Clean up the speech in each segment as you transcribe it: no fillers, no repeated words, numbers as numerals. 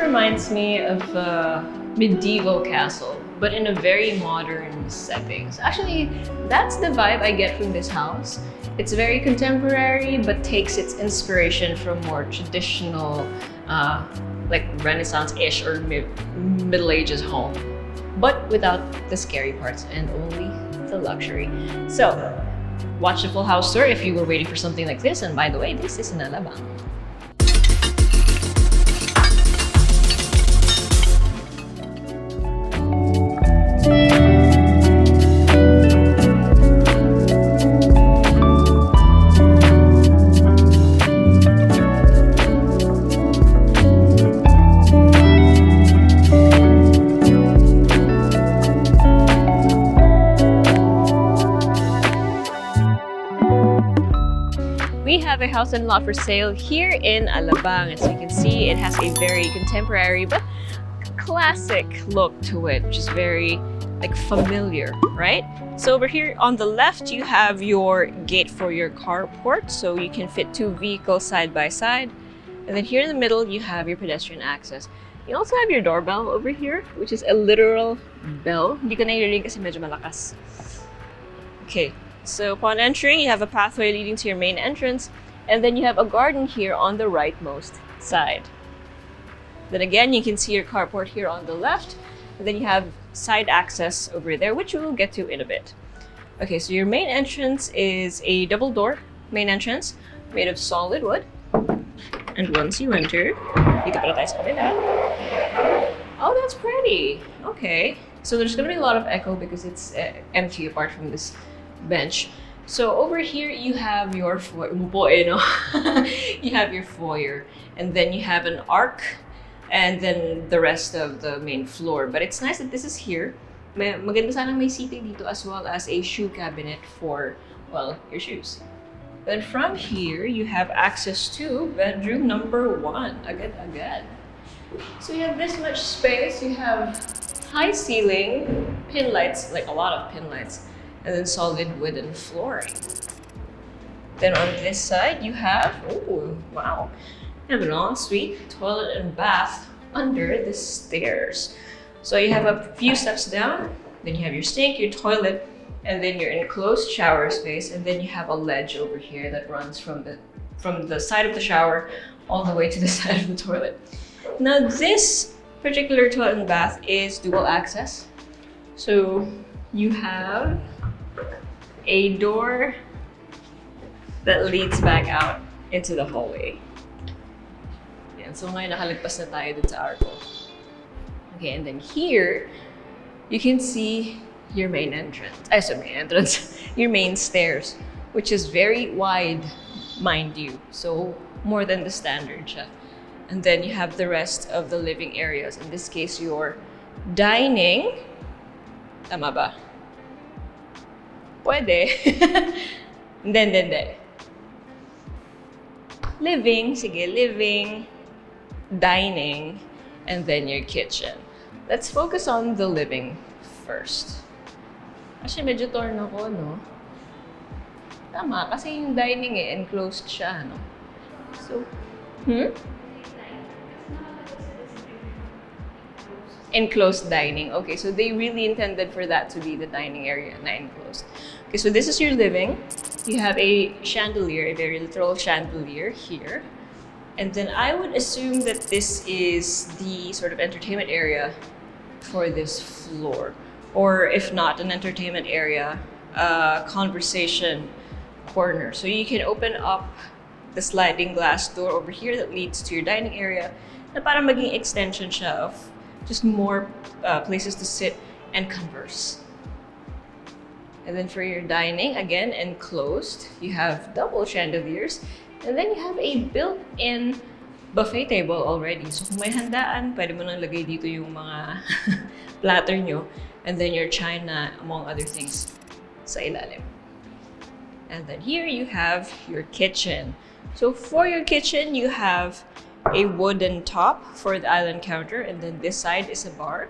reminds me of a medieval castle, but in a very modern setting. So actually, that's the vibe I get from this house. It's very contemporary, but takes its inspiration from more traditional, like Renaissance-ish or Middle Ages home, but without the scary parts and only the luxury. So, watch the full house tour if you were waiting for something like this. And by the way, this is in Alabang. We have a house and lot for sale here in Alabang. As you can see, it has a very contemporary but classic look to it, which is very like familiar, right? So over here on the left, you have your gate for your carport, so you can fit 2 vehicles side by side. And then here in the middle, you have your pedestrian access. You also have your doorbell over here, which is a literal bell. Hindi ko naririnig kasi medyo malakas. Okay. So upon entering, you have a pathway leading to your main entrance, and then you have a garden here on the rightmost side. Then again, you can see your carport here on the left, and then you have side access over there, which we will get to in a bit. Okay, so your main entrance is a double door main entrance made of solid wood. And once you enter, dito pala tayo sa kabila. Oh, that's pretty. Okay, so there's gonna be a lot of echo because it's empty apart from this bench. So over here you have your you have your foyer, and then you have an arc, and then the rest of the main floor. But it's nice that this is here. Maganda sana may seating dito, as well as a shoe cabinet for, well, your shoes. Then from here you have access to bedroom number 1. Agad. So you have this much space. You have high ceiling, pin lights, like a lot of pin lights, and then solid wooden flooring. Then on this side, you have, oh, wow, you have an ensuite toilet and bath under the stairs. So you have a few steps down, then you have your sink, your toilet, and then your enclosed shower space, and then you have a ledge over here that runs from the side of the shower all the way to the side of the toilet. Now this particular toilet and bath is dual access. So you have a door that leads back out into the hallway. Yan. So ngayon nakalagpas na tayo dun sa arco. Okay, and then here, you can see your main entrance. Your main stairs, which is very wide, mind you. So more than the standard siya. And then you have the rest of the living areas. In this case, your dining. Tama ba? Pwede. Hindi. Living, dining, and then your kitchen. Let's focus on the living first. Actually, medyo torn ako, no? Tama, kasi yung dining enclosed siya, no? So, enclosed dining. Okay, so they really intended for that to be the dining area, not enclosed. Okay, so this is your living. You have a chandelier, a very literal chandelier here. And then I would assume that this is the sort of entertainment area for this floor. Or if not an entertainment area, conversation corner. So you can open up the sliding glass door over here that leads to your dining area na parang maging extension siya of just more places to sit and converse. And then for your dining, again, enclosed, you have double chandeliers, and then you have a built-in buffet table already. So kung may handaan, pwede mo nang lagay dito yung mga platter nyo, and then your china, among other things, sa ilalim. And then here you have your kitchen. So for your kitchen, you have a wooden top for the island counter, and then this side is a bar.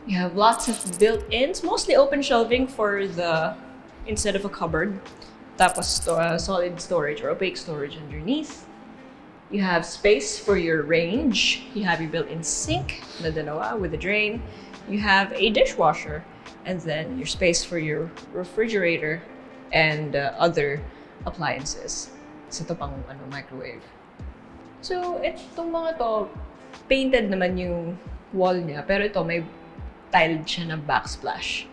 You have lots of built-ins, mostly open shelving for the, instead of a cupboard, tapos solid storage or opaque storage underneath. You have space for your range. You have your built-in sink, na dalawa with a drain. You have a dishwasher, and then your space for your refrigerator and other appliances. So ito pang microwave. So itong mga to, painted naman yung wall niya, pero ito may tiled siya na backsplash.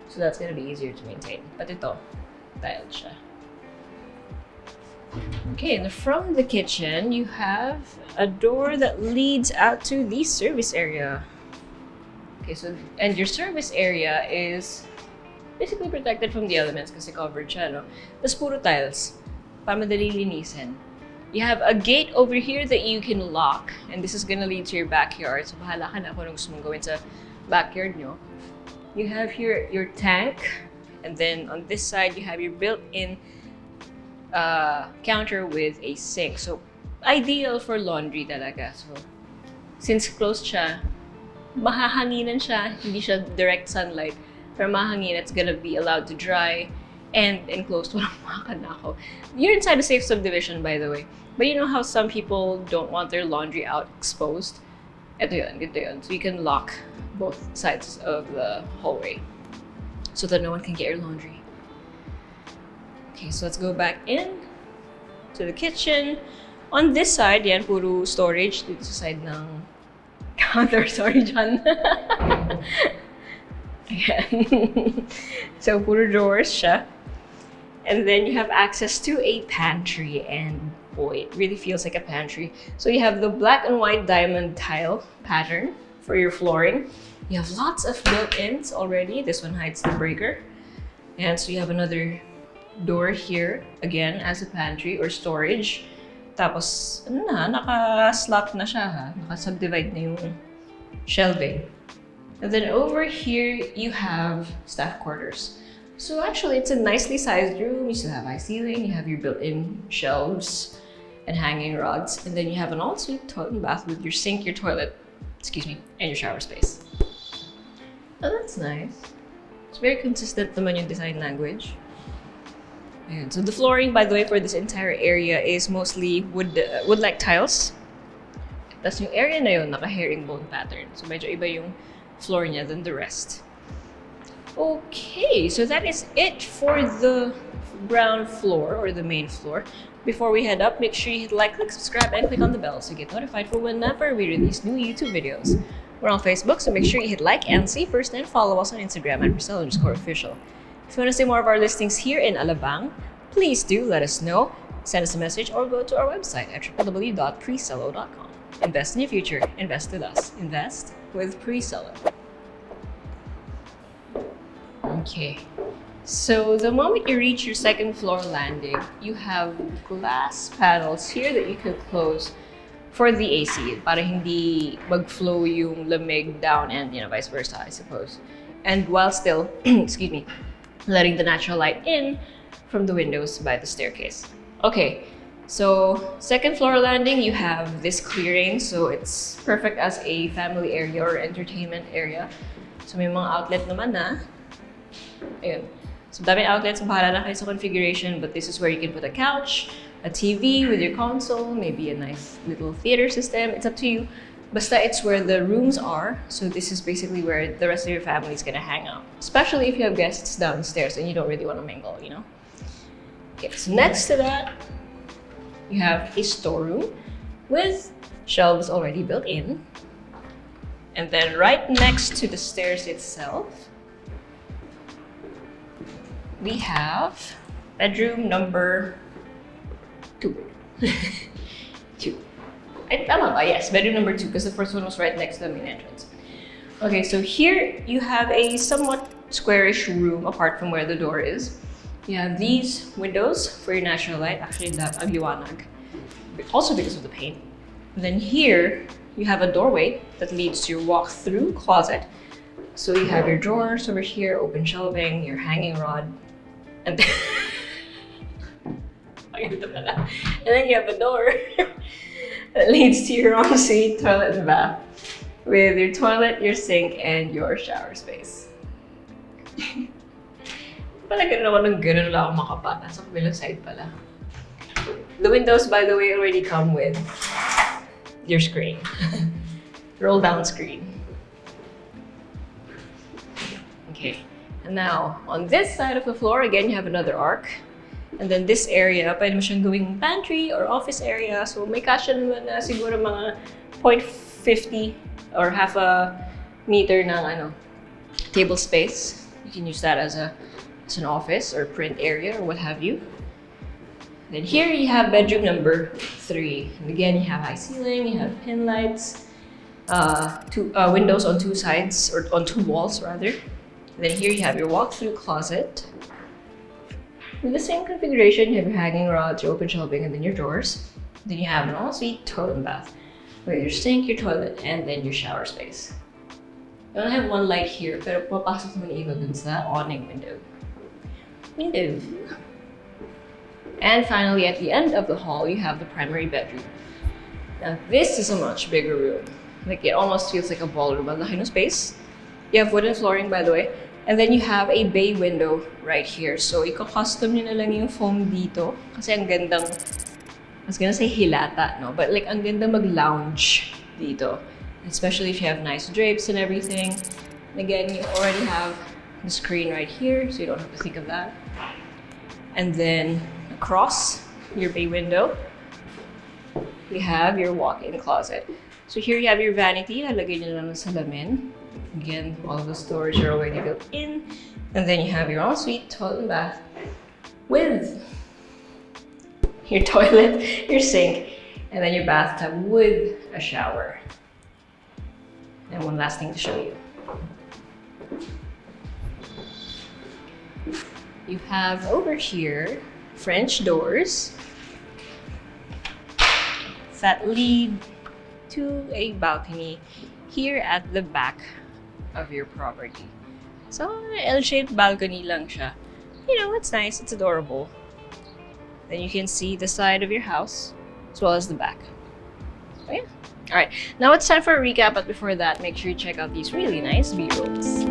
So that's gonna be easier to maintain. But ito, tiled siya. Okay, and from the kitchen, you have a door that leads out to the service area. Okay, so, and your service area is basically protected from the elements kasi covered siya, no? Tapos puro tiles, para madali linisin. You have a gate over here that you can lock, and this is gonna lead to your backyard. So bahala ka na kung anong gusto mong gawin sa backyard nyo. You have here your tank, and then on this side, you have your built-in counter with a sink. So, ideal for laundry talaga. So, since closed siya, mahahanginan siya, hindi siya direct sunlight. Pero mahangin, it's gonna be allowed to dry and enclosed. Walang makakanakaw. You're inside a safe subdivision, by the way. But you know how some people don't want their laundry out exposed? Ito yun, ganito yun. So you can lock both sides of the hallway so that no one can get your laundry. Okay, so let's go back in to the kitchen. On this side, yan, puro storage. Dito sa side ng counter, sorry, John. Ayan. So, puro drawers siya. And then you have access to a pantry. And boy, it really feels like a pantry. So you have the black and white diamond tile pattern for your flooring. You have lots of built-ins already. This one hides the breaker. And so you have another door here, again, as a pantry or storage. Tapos, ano na, naka-slot na siya, ha? Naka-subdivide na yung shelving. And then over here, you have staff quarters. So actually, it's a nicely sized room. You still have high ceiling, you have your built-in shelves and hanging rods. And then you have an ensuite toilet and bath with your sink, your toilet, excuse me, and your shower space. Oh, that's nice. It's very consistent naman yung design language. And so the flooring, by the way, for this entire area is mostly wood-like tiles. Tapos yung area na yun, naka-herringbone pattern. So medyo iba yung floor niya than the rest. Okay, so that is it for the ground floor or the main floor. Before we head up, make sure you hit like, click subscribe, and click on the bell so you get notified for whenever we release new YouTube videos. We're on Facebook, so make sure you hit like and see first and follow us on Instagram at Presello_official. If you want to see more of our listings here in Alabang, please do let us know. Send us a message or go to our website at www.presello.com. Invest in your future. Invest with us. Invest with Presello. Okay. So the moment you reach your second floor landing, you have glass panels here that you can close for the AC para hindi mag-flow yung lamig down and vice versa, I suppose. And while still, excuse me, letting the natural light in from the windows by the staircase. Okay, so second floor landing, you have this clearing, so it's perfect as a family area or entertainment area. So may mga outlet naman na. Ayun. So daming outlets, bahala na kayo sa configuration, but this is where you can put a couch, a TV with your console, maybe a nice little theater system. It's up to you. Basta it's where the rooms are, so this is basically where the rest of your family is gonna hang out. Especially if you have guests downstairs and you don't really want to mingle, Okay, so next to that, you have a storeroom with shelves already built in. And then right next to the stairs itself, we have bedroom number 2. 2. Yes, bedroom number 2, because the first one was right next to the main entrance. Okay, so here you have a somewhat squarish room apart from where the door is. You have these windows for your natural light, actually that agliwanag, also because of the paint. Then here you have a doorway that leads to your walk-through closet. So you have your drawers over here, open shelving, your hanging rod, and and then you have a door that leads to your ensuite toilet and bath with your toilet, your sink, and your shower space. Pala ganun ako ng ganun lang ako makapa. Nasa kabilang side pala. The windows, by the way, already come with your screen. Roll down screen. Okay, and now on this side of the floor, again, you have another arc. And then this area, pwede mo siyang gawing pantry or office area. So may kasya naman na siguro mga 0.50 or half a meter ng table space. You can use that as an office or print area or what have you. Then here you have bedroom number 3. And again, you have high ceiling, you have pin lights, two windows on 2 sides, or on 2 walls rather. And then here you have your walk-through closet. With the same configuration, you have your hanging rods, your open shelving, and then your drawers. Then you have an ensuite toilet and bath with your sink, your toilet, and then your shower space. You only have one light here, pero papasok mo yung iba dun sa awning window. And finally, at the end of the hall, you have the primary bedroom. Now, this is a much bigger room. Like, it almost feels like a ballroom. Ang laki ng space. You have wooden flooring, by the way. And then you have a bay window right here. So, iko-custom nyo na lang yung foam dito. Kasi ang gandang, I was gonna say hilata, no? But like, ang gandang mag-lounge dito. Especially if you have nice drapes and everything. And again, you already have the screen right here, so you don't have to think of that. And then, across your bay window, you have your walk-in closet. So here you have your vanity. Lalagay nyo lang ng salamin. Again, all of the storage are already built in. And then you have your ensuite toilet and bath with your toilet, your sink, and then your bathtub with a shower. And one last thing to show you. You have over here French doors that lead to a balcony here at the back of your property. So, L-shaped balcony lang siya. You know, it's nice, it's adorable. Then you can see the side of your house as well as the back. So yeah. Alright, now it's time for a recap, but before that, make sure you check out these really nice B-rolls.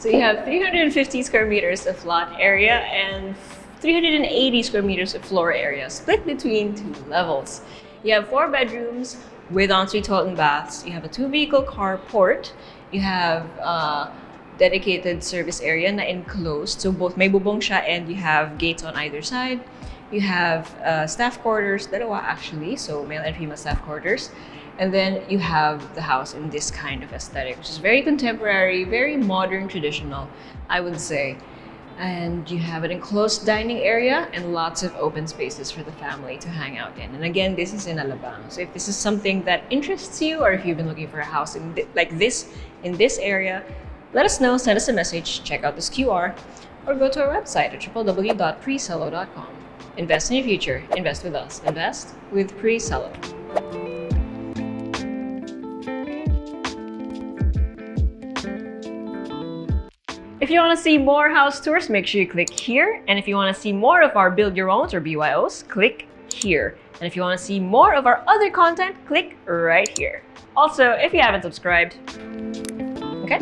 So you have 350 square meters of lot area and 380 square meters of floor area, split between 2 levels. You have 4 bedrooms with ensuite toilet and baths. You have a 2-vehicle carport. You have dedicated service area na enclosed. So both may bubong siya and you have gates on either side. You have staff quarters, dalawa actually, so male and female staff quarters. And then you have the house in this kind of aesthetic, which is very contemporary, very modern, traditional, I would say. And you have an enclosed dining area and lots of open spaces for the family to hang out in. And again, this is in Alabang. So if this is something that interests you, or if you've been looking for a house like this in this area, let us know, send us a message, check out this QR, or go to our website at www.presello.com. Invest in your future. Invest with us. Invest with Presello. If you want to see more house tours, make sure you click here. And if you want to see more of our Build Your Owns or BYOs, click here. And if you want to see more of our other content, click right here. Also, if you haven't subscribed, okay?